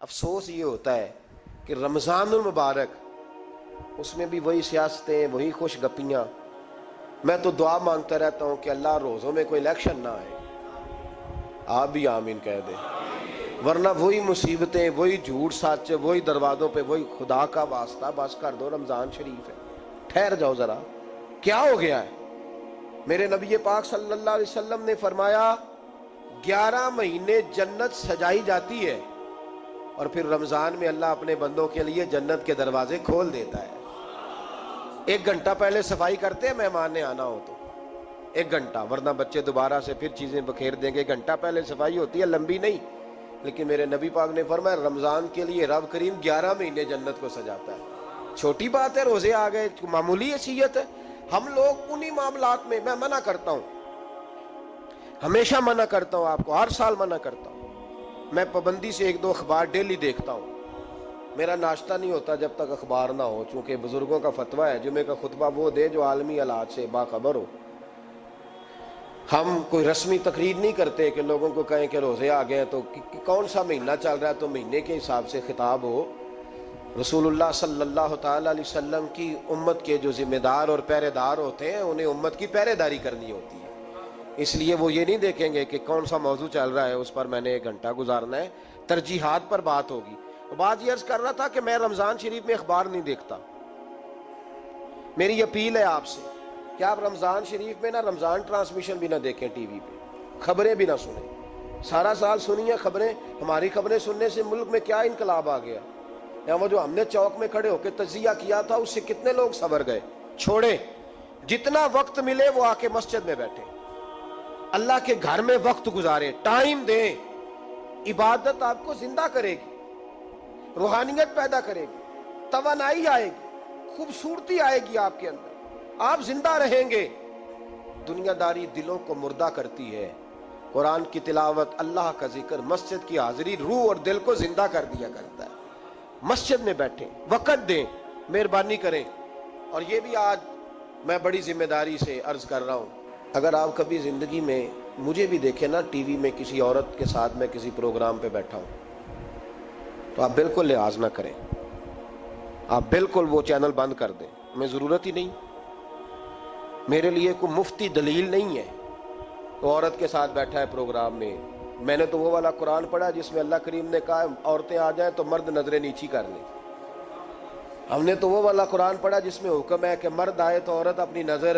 افسوس یہ ہوتا ہے کہ رمضان المبارک اس میں بھی وہی سیاستیں، وہی خوش گپیاں. میں تو دعا مانگتا رہتا ہوں کہ اللہ روزوں میں کوئی الیکشن نہ آئے. آپ بھی آمین کہہ دیں. ورنہ وہی مصیبتیں، وہی جھوٹ سچ، وہی دروازوں پہ وہی. خدا کا واسطہ بس کر دو، رمضان شریف ہے، ٹھہر جاؤ ذرا. کیا ہو گیا ہے؟ میرے نبی پاک صلی اللہ علیہ وسلم نے فرمایا 11 مہینے جنت سجائی جاتی ہے اور پھر رمضان میں اللہ اپنے بندوں کے لیے جنت کے دروازے کھول دیتا ہے. 1 گھنٹہ پہلے صفائی کرتے ہیں مہمان نے آنا ہو تو 1 گھنٹہ، ورنہ بچے دوبارہ سے پھر چیزیں بکھیر دیں گے. 1 گھنٹہ پہلے صفائی ہوتی ہے، لمبی نہیں. لیکن میرے نبی پاک نے فرمایا رمضان کے لیے رب کریم 11 مہینے جنت کو سجاتا ہے. چھوٹی بات ہے، روزے آ گئے، معمولی حیثیت ہے. ہم لوگ انہی معاملات میں، میں منع کرتا ہوں، ہمیشہ منع کرتا ہوں، آپ کو ہر سال منع کرتا ہوں. میں پابندی سے 1-2 اخبار ڈیلی دیکھتا ہوں. میرا ناشتہ نہیں ہوتا جب تک اخبار نہ ہو، چونکہ بزرگوں کا فتویٰ ہے جمعے کا خطبہ وہ دے جو عالمی حالات سے باخبر ہو. ہم کوئی رسمی تقریر نہیں کرتے کہ لوگوں کو کہیں کہ روزے آ گئے تو کون سا مہینہ چل رہا ہے تو مہینے کے حساب سے خطاب ہو. رسول اللہ صلی اللہ تعالیٰ علیہ وسلم کی امت کے جو ذمہ دار اور پہرے دار ہوتے ہیں انہیں امت کی پہرے داری کرنی ہوتی ہے. اس لیے وہ یہ نہیں دیکھیں گے کہ کون سا موضوع چل رہا ہے اس پر میں نے 1 گھنٹہ گزارنا ہے. ترجیحات پر بات ہوگی. بات یہ عرض کر رہا تھا کہ میں رمضان شریف میں اخبار نہیں دیکھتا. میری اپیل ہے آپ سے کہ آپ رمضان شریف میں نہ رمضان ٹرانسمیشن بھی نہ دیکھیں، ٹی وی پہ خبریں بھی نہ سنیں. سارا سال سنیے خبریں. ہماری خبریں سننے سے ملک میں کیا انقلاب آ گیا. یا وہ جو ہم نے چوک میں کھڑے ہو کے تجزیہ کیا تھا اس سے کتنے لوگ سنور گئے. چھوڑیں، جتنا وقت ملے وہ آ کے مسجد میں بیٹھے، اللہ کے گھر میں وقت گزارے، ٹائم دیں. عبادت آپ کو زندہ کرے گی، روحانیت پیدا کرے گی، توانائی آئے گی، خوبصورتی آئے گی آپ کے اندر، آپ زندہ رہیں گے. دنیا داری دلوں کو مردہ کرتی ہے. قرآن کی تلاوت، اللہ کا ذکر، مسجد کی حاضری روح اور دل کو زندہ کر دیا کرتا ہے. مسجد میں بیٹھیں، وقت دیں، مہربانی کریں. اور یہ بھی آج میں بڑی ذمہ داری سے عرض کر رہا ہوں، اگر آپ کبھی زندگی میں مجھے بھی دیکھیں نا ٹی وی میں کسی عورت کے ساتھ میں کسی پروگرام پہ بیٹھا ہوں تو آپ بالکل لحاظ نہ کریں. آپ بالکل وہ چینل بند کر دیں. ہمیں ضرورت ہی نہیں. میرے لیے کوئی مفتی دلیل نہیں ہے. وہ عورت کے ساتھ بیٹھا ہے پروگرام میں. میں نے تو وہ والا قرآن پڑھا جس میں اللہ کریم نے کہا عورتیں آ جائیں تو مرد نظریں نیچی کر لیں. ہم نے تو وہ والا قرآن پڑھا جس میں حکم ہے کہ مرد آئے تو عورت اپنی نظر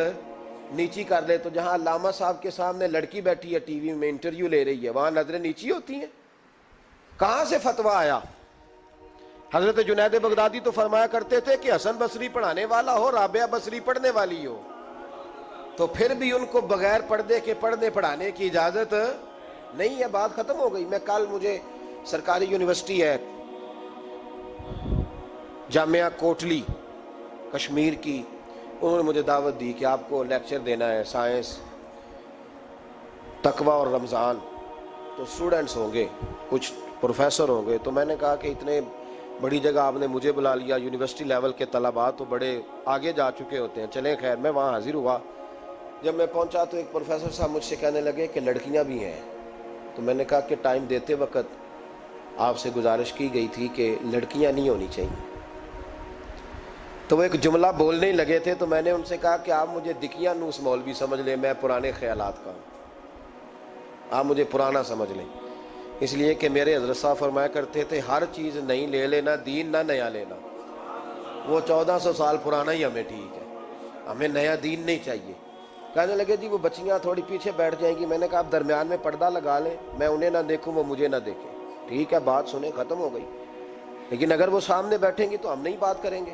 نیچی کر لے. تو جہاں علامہ صاحب کے سامنے لڑکی بیٹھی ہے ٹی وی میں انٹرویو لے رہی ہے وہاں نظریں نیچی ہوتی ہیں؟ کہاں سے فتویٰ آیا؟ حضرت جنید بغدادی تو فرمایا کرتے تھے کہ حسن بصری پڑھانے والا ہو، رابعہ بصری پڑھنے والی ہو. تو پھر بھی ان کو بغیر پردے کے پڑھنے پڑھانے کی اجازت نہیں ہے. بات ختم ہو گئی. میں کل مجھے سرکاری یونیورسٹی ہے جامعہ کوٹلی کشمیر کی، انہوں نے مجھے دعوت دی کہ آپ کو لیکچر دینا ہے سائنس، تقوی اور رمضان. تو اسٹوڈنٹس ہوں گے، کچھ پروفیسر ہوں گے. تو میں نے کہا کہ اتنے بڑی جگہ آپ نے مجھے بلا لیا، یونیورسٹی لیول کے طلباء تو بڑے آگے جا چکے ہوتے ہیں. چلیں خیر، میں وہاں حاضر ہوا. جب میں پہنچا تو ایک پروفیسر صاحب مجھ سے کہنے لگے کہ لڑکیاں بھی ہیں. تو میں نے کہا کہ ٹائم دیتے وقت آپ سے گزارش کی گئی تھی کہ لڑکیاں نہیں ہونی چاہیے. تو وہ ایک جملہ بولنے ہی لگے تھے. تو میں نے ان سے کہا کہ آپ مجھے دکھیاں نوس مولوی سمجھ لیں، میں پرانے خیالات کا ہوں، آپ مجھے پرانا سمجھ لیں. اس لیے کہ میرے حضرت صاحب فرمایا کرتے تھے ہر چیز نہیں لے لینا، دین نہ نیا لینا. وہ 1400 سال پرانا ہی ہمیں ٹھیک ہے، ہمیں نیا دین نہیں چاہیے. کہنے لگے جی وہ بچیاں تھوڑی پیچھے بیٹھ جائیں گی. میں نے کہا آپ درمیان میں پردہ لگا لیں، میں انہیں نہ دیکھوں وہ مجھے نہ دیکھیں. ٹھیک ہے، بات سنیں، ختم ہو گئی. لیکن اگر وہ سامنے بیٹھیں گی تو ہم نہیں بات کریں گے.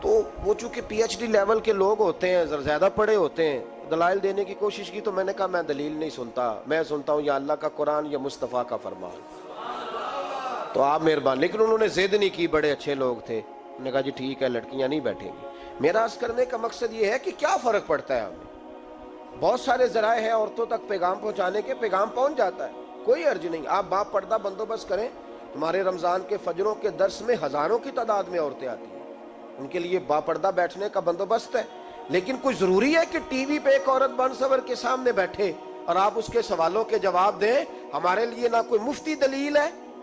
تو وہ چونکہ پی ایچ ڈی لیول کے لوگ ہوتے ہیں، زیادہ پڑھے ہوتے ہیں، دلائل دینے کی کوشش کی. تو میں نے کہا میں دلیل نہیں سنتا، میں سنتا ہوں یا اللہ کا قرآن یا مصطفیٰ کا فرمان. تو آپ مہربان. لیکن انہوں نے ضد نہیں کی، بڑے اچھے لوگ تھے. انہوں نے کہا جی ٹھیک ہے لڑکیاں نہیں بیٹھیں گی. میرا عرض کرنے کا مقصد یہ ہے کہ کیا فرق پڑتا ہے ہمیں. بہت سارے ذرائع ہیں عورتوں تک پیغام پہنچانے کے، پیغام پہنچ جاتا ہے، کوئی حرج نہیں. آپ باپ پردہ بندوبست کریں. ہمارے رمضان کے فجروں کے درس میں ہزاروں کی تعداد میں عورتیں آتی ہیں، ان کے لیے باپردہ بیٹھنے کا بندوبست ہے. لیکن کوئی ضروری ہے کہ ٹی وی پہ ایک عورت بن سور کے سامنے بیٹھے اور آپ اس کے سوالوں کے جواب دیں؟ ہمارے لیے نہ کوئی مفتی دلیل ہے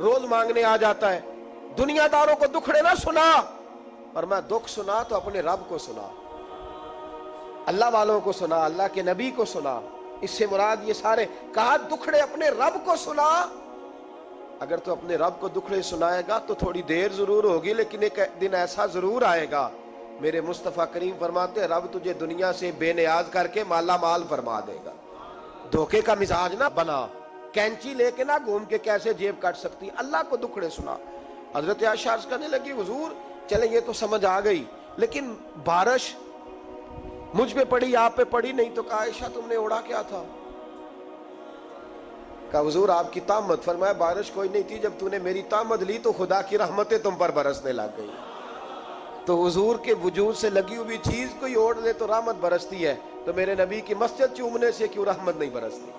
روز مانگنے آ جاتا ہے۔ دنیا داروں کو دکھڑے نہ سنا، اور میں دکھ سنا تو اپنے رب کو سنا، اللہ والوں کو سنا، اللہ کے نبی کو سنا۔ اس سے مراد یہ سارے کہا دکھڑے اپنے رب کو سنا۔ اگر تو اپنے رب کو دکھڑے سنائے گا تو تھوڑی دیر ضرور ہوگی، لیکن ایک دن ایسا ضرور آئے گا، میرے مصطفیٰ کریم فرماتے ہیں رب تجھے دنیا سے بے نیاز کر کے مالا مال فرما دے گا۔ دھوکے کا مزاج نہ بنا، کینچی لے کے نہ گھوم کے کیسے جیب کٹ سکتی، اللہ کو دکھڑے سنا۔ حضرت عائشہ عرض کرنے لگی حضور چلے یہ تو سمجھ آ گئی، لیکن بارش مجھ پہ پڑی آپ پہ پڑی نہیں، تو کہا عائشہ تم نے اوڑا کیا تھا؟ کہا حضور آپ کی طامت، فرمایا بارش کوئی نہیں تھی، جب تو نے میری طامت لی تو خدا کی رحمتیں تم پر برسنے لگ گئی۔ تو حضور کے وجود سے لگی ہوئی چیز کوئی اوڑھ لے تو رحمت برستی ہے، تو میرے نبی کی مسجد چومنے سے کیوں رحمت نہیں برستی؟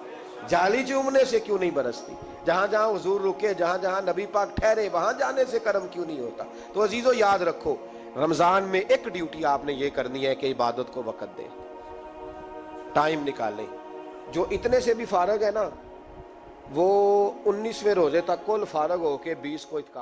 جالی چومنے سے کیوں نہیں برستی؟ جہاں جہاں حضور رکے، جہاں جہاں نبی پاک ٹھہرے، وہاں جانے سے کرم کیوں نہیں ہوتا؟ تو عزیزو یاد رکھو، رمضان میں ایک ڈیوٹی آپ نے یہ کرنی ہے کہ عبادت کو وقت دیں، ٹائم نکالیں۔ جو اتنے سے بھی فارغ ہے نا، وہ 19ویں روزے تک کل فارغ ہو کے 20 کو اتقاء